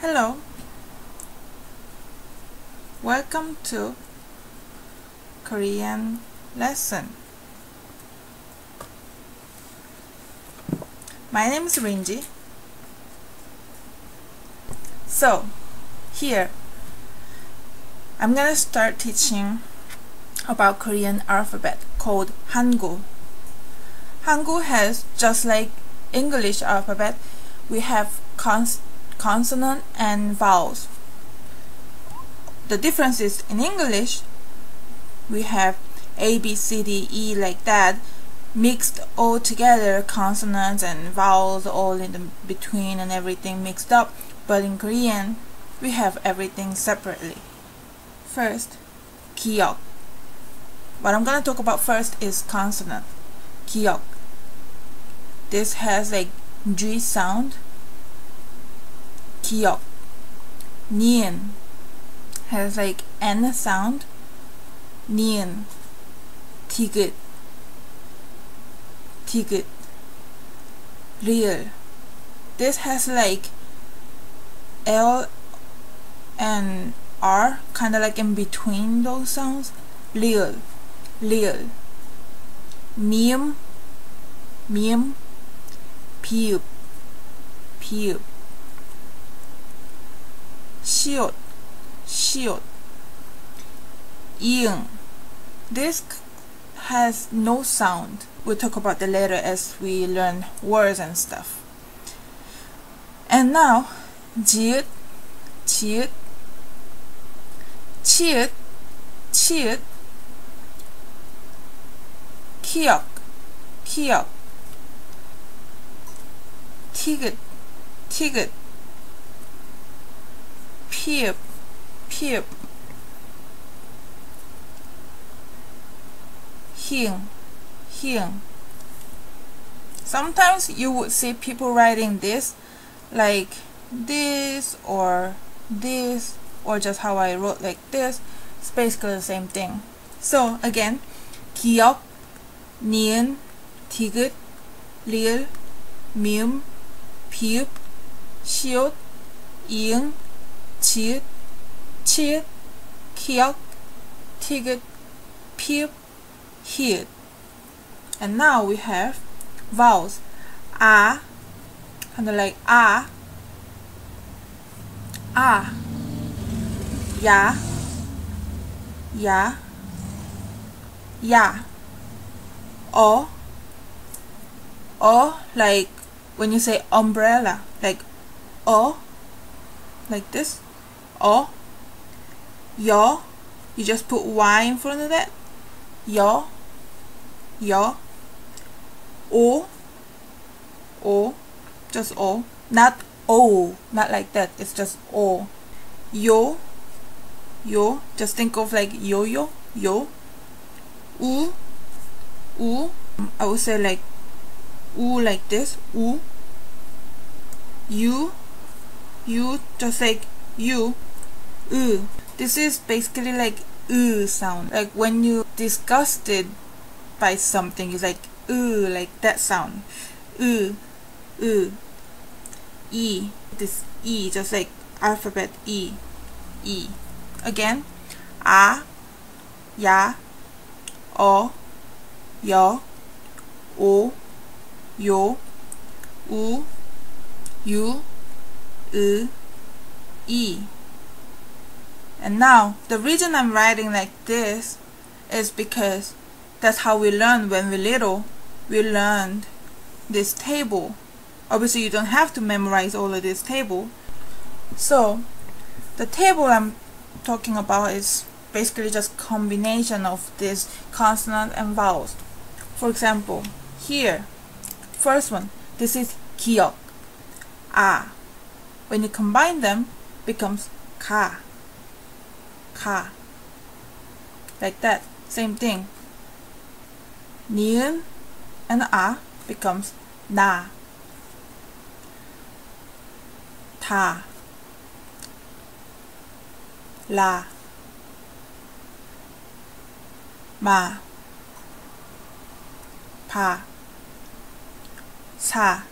Hello, welcome to Korean lesson. My name is Rinji. So, here I'm gonna start teaching about Korean alphabet called Hangeul. Hangeul has, just like English alphabet, we have consonant and vowels. The difference is in English we have A, B, C, D, E like that, mixed all together, consonants and vowels all in the between and everything mixed up. But in Korean we have everything separately. First, 기역. What I'm gonna talk about first is consonant. 기역. This has like G sound. 기역. 니은 has like N sound. 니은. 디귿. 디귿. 리을. This has like L and R kind of like in between those sounds. 리을. 리을. 미음. 미음. 비읍. 비읍. 시옷. 시옷. 이응. This has no sound. We'll talk about the later as we learn words and stuff. And now, 지읒, 지읒, 치읒, 치읒, 키역, 키역, 티귿, 티귿, 피읍, 피읍, 히응, 히응. Sometimes you would see people writing this like this or just how I wrote like this. It's basically the same thing. So again, 기역, 니은, 디귿, 리을, 미음, 비읍, 시옷, 이응, 지읒, 치읒, 키역, 티귿, 피읍, 히읗. And now we have vowels. A, kind of like A, ya, ya, ya. O, like when you say umbrella, like O, like this. O, yo, you just put Y in front of that. Yo, yo. O, just O, not O, not like that, it's just O. Yo, just think of like yo-yo, yo. U, I would say like U like this, U. You, just like you. This is basically like sound. Like when you disgusted by something, it's like like that sound. E. This E, just like alphabet E. Again, A, ya, O, yo, O, yo, U, you, E. And now, the reason I'm writing like this is because that's how we learn when we're little. We learned this table. Obviously, you don't have to memorize all of this table. So, the table I'm talking about is basically just combination of this consonant and vowels. For example, here, first one, this is 기역, A. When you combine them, becomes 가. Like that, same thing. 니은 and A becomes 나. 다, 라, 마, 파, 사,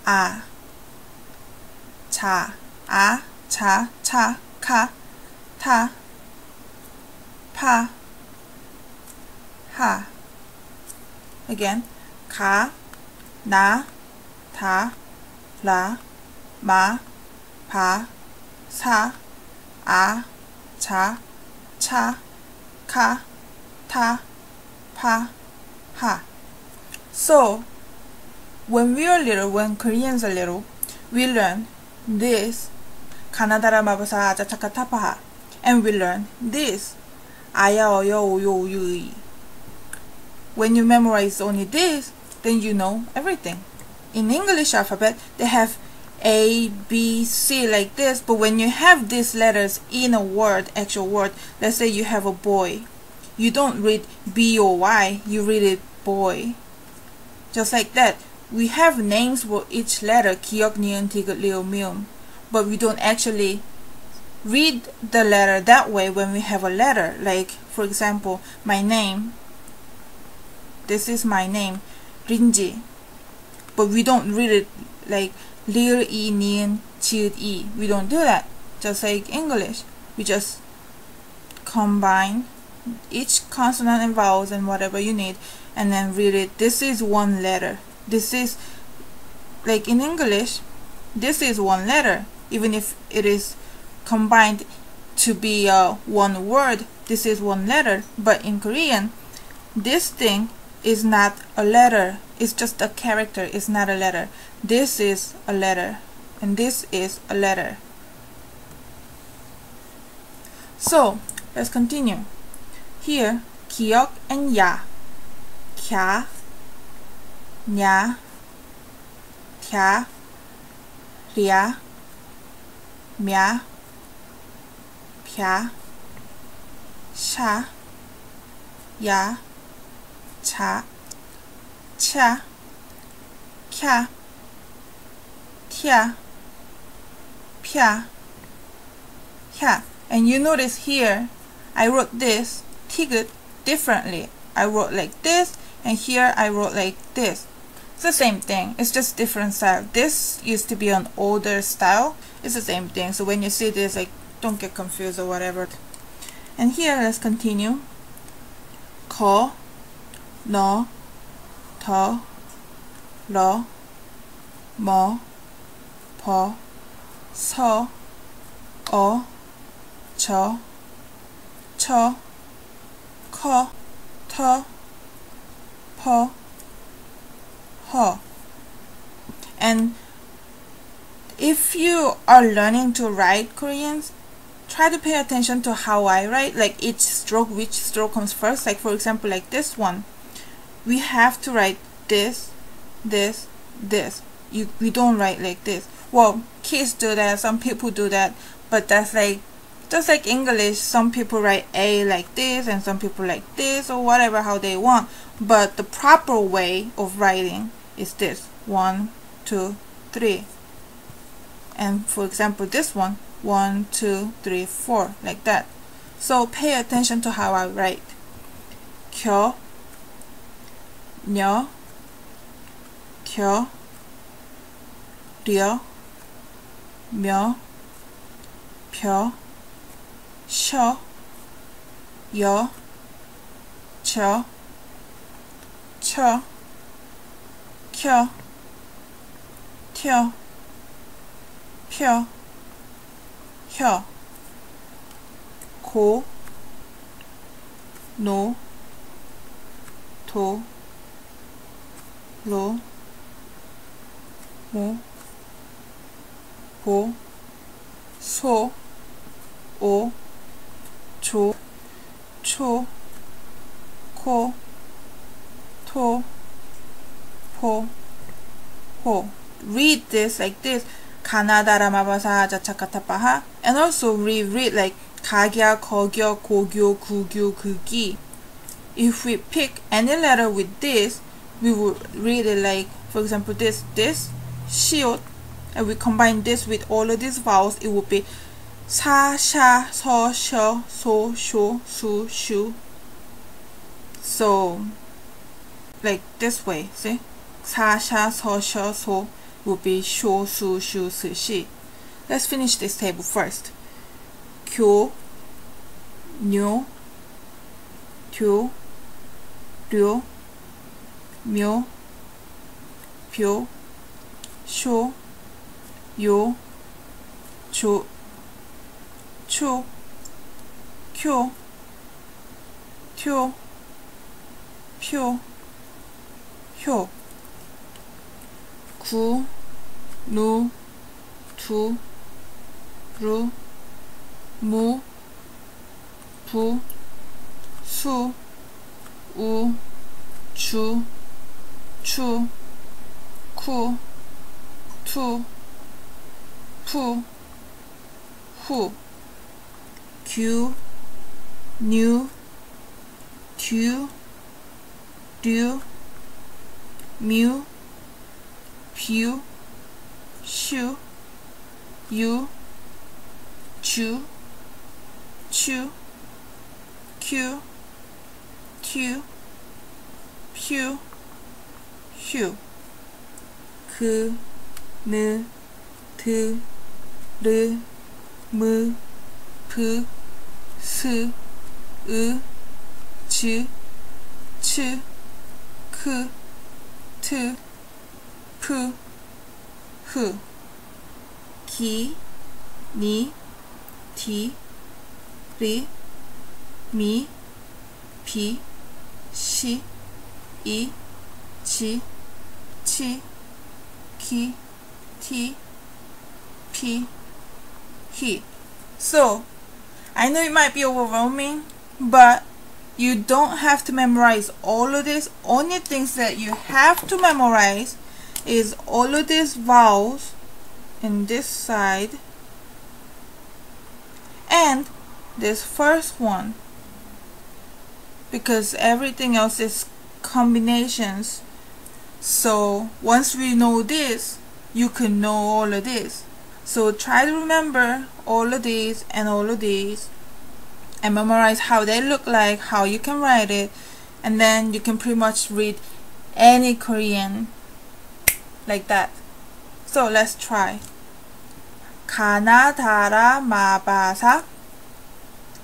아, 자, 아, 자, 차, 카, 타, 파, 하. Again, 가, 나, 다, 라, 마, 바, 사, 아, 자, 차, 카, 타, 파, ha. So, when we are little, when Koreans are little, we learn this, 가나다라 마바사 아자차카 타파하, and we learn this, 아야 어여 오요 오유이. When you memorize only this, then you know everything. In English alphabet, they have A, B, C like this, but when you have these letters in a word, actual word, let's say you have a boy, you don't read B-O-Y, you read it boy. Just like that. We have names for each letter, 기역, 니은, 디귿, 리을, 미음, but we don't actually read the letter that way when we have a letter. Like, for example, my name. This is my name, Rinji. But we don't read it like 리을, 이, 니은, 지읒, 이. We don't do that. Just like English. We just combine each consonant and vowels and whatever you need and then read it. This is one letter. This is like in English, this is one letter. Even if it is combined to be one word, this is one letter. But in Korean, this thing is not a letter. It's just a character. It's not a letter. This is a letter and this is a letter. So let's continue. Here, 기역 and 야, 캬, 냐, 갸, 랴, 며, 펴, 샤, 야, 차, 차, 캬, 튀, 펴, 혀. And you notice here, I wrote this 티귿 differently. I wrote like this, and here I wrote like this. It's the same thing. It's just different style. This used to be an older style. It's the same thing. So when you see this, like, don't get confused or whatever. And here, let's continue. 거, 너, 더, 러, 뭐, 버, 서, 어, 저, 처, 커, 터, 퍼, 허. And if you are learning to write Koreans, try to pay attention to how I write, like each stroke, which stroke comes first. Like for example, like this one, we have to write this, this, this. We don't write like this. Well, kids do that, some people do that, but that's like, just like English, some people write A like this and some people like this or whatever, how they want. But the proper way of writing is this: 1, 2, 3. And for example, this one, 1, 2, 3, 4, like that. So pay attention to how I write. 겨, 녀, 겨, 려, 며, 펴, 셔, 여, 저, 처, 켜, 튀어, 펴, 혀. 고, 노, 도, 로, 모, 보, 소, 오, 조, 초, 코, 토, 포, 호. Read this like this. 가나다라 마바사 자차카타파하. And also read like 가갸, 거겨, 고교, 구교, 그기. If we pick any letter with this, we will read it like, for example, this, 시옷, and we combine this with all of these vowels, it would be 사, 샤, 서, 셔, 소, 쇼, 수, 슈. So, like this way, see? 사, 샤, 서, 셔, 소 would be 쇼, 수, 슈, 스, 시. let's finish this table first. 교, 뇨, 교, 료, 묘, 표, 쇼, 요, 조, 초, 쿄, 튀, 표, 효, 구, 누, 두, 루, 무, 부, 수, 우, 주, 추, 쿠, 투, 푸, 후, 규, 뉴, 듀, 류, 뮤, 뷰, 슈, 유, 주, 추, 큐, 튜, 퓨, 휴, 그, 느, 드, 르, 무, 브, 스, 으, 즈, 츠, 크, 트, 프, 흐, 기, 니, 디, 리, 미, 비, 시, 이, 지, 치, 기, 티, 피, 히. So, I know it might be overwhelming, but you don't have to memorize all of this. Only things that you have to memorize is all of these vowels in this side and this first one, because everything else is combinations. So once we know this, you can know all of this. So try to remember all of these and all of these and memorize how they look like, how you can write it, and then you can pretty much read any Korean like that. So let's try. 가나 다라 마바사,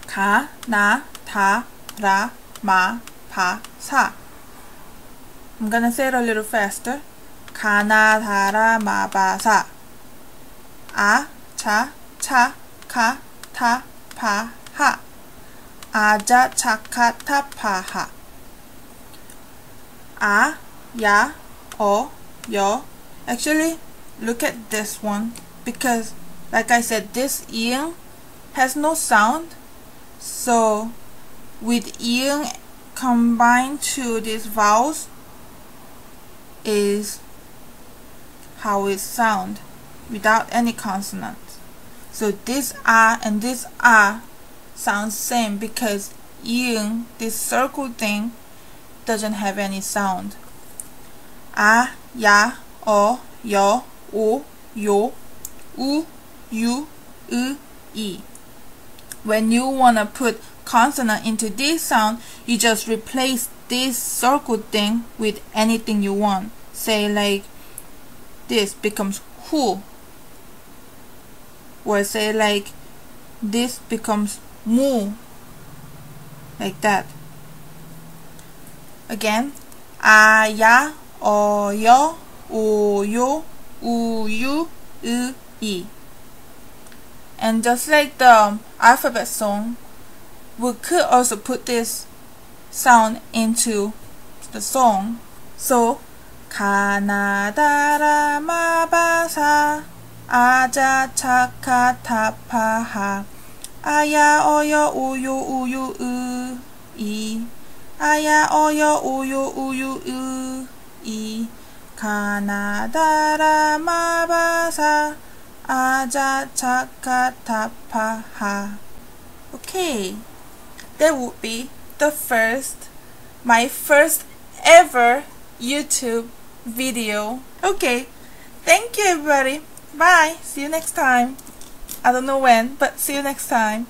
가나 다라 마바사. I'm gonna say it a little faster. 가나 다라 마바사. 아, 자, 차, 카, 타, 파, 하. 아자, 차카, 타, 파, 하. 아, 야, 어, 여. Actually, look at this one, because like I said, this ing has no sound. So with ing combined to these vowels is how it sound without any consonants. So this ah and this ah sounds same because ing, this circle thing, doesn't have any sound. Ah, ya, 어, 여, 오, 요, 우, 유, 으, 이. When you want to put consonant into this sound, you just replace this circle thing with anything you want. Say like this becomes hu, or say like this becomes mu, like that. Again, a, ya, o, yo, o, yo, u, yu, y, i. And just like the alphabet song, we could also put this sound into the song. So, 가나다라 마바사 아자 차카 타파하 아야 어여 우유 우유 으이 아야 어여 우유 우유 으이 가나다라 마바사 아자 차카 타파하. Okay, that would be my first ever YouTube video. Okay, thank you everybody. Bye. See you next time. I don't know when, but see you next time.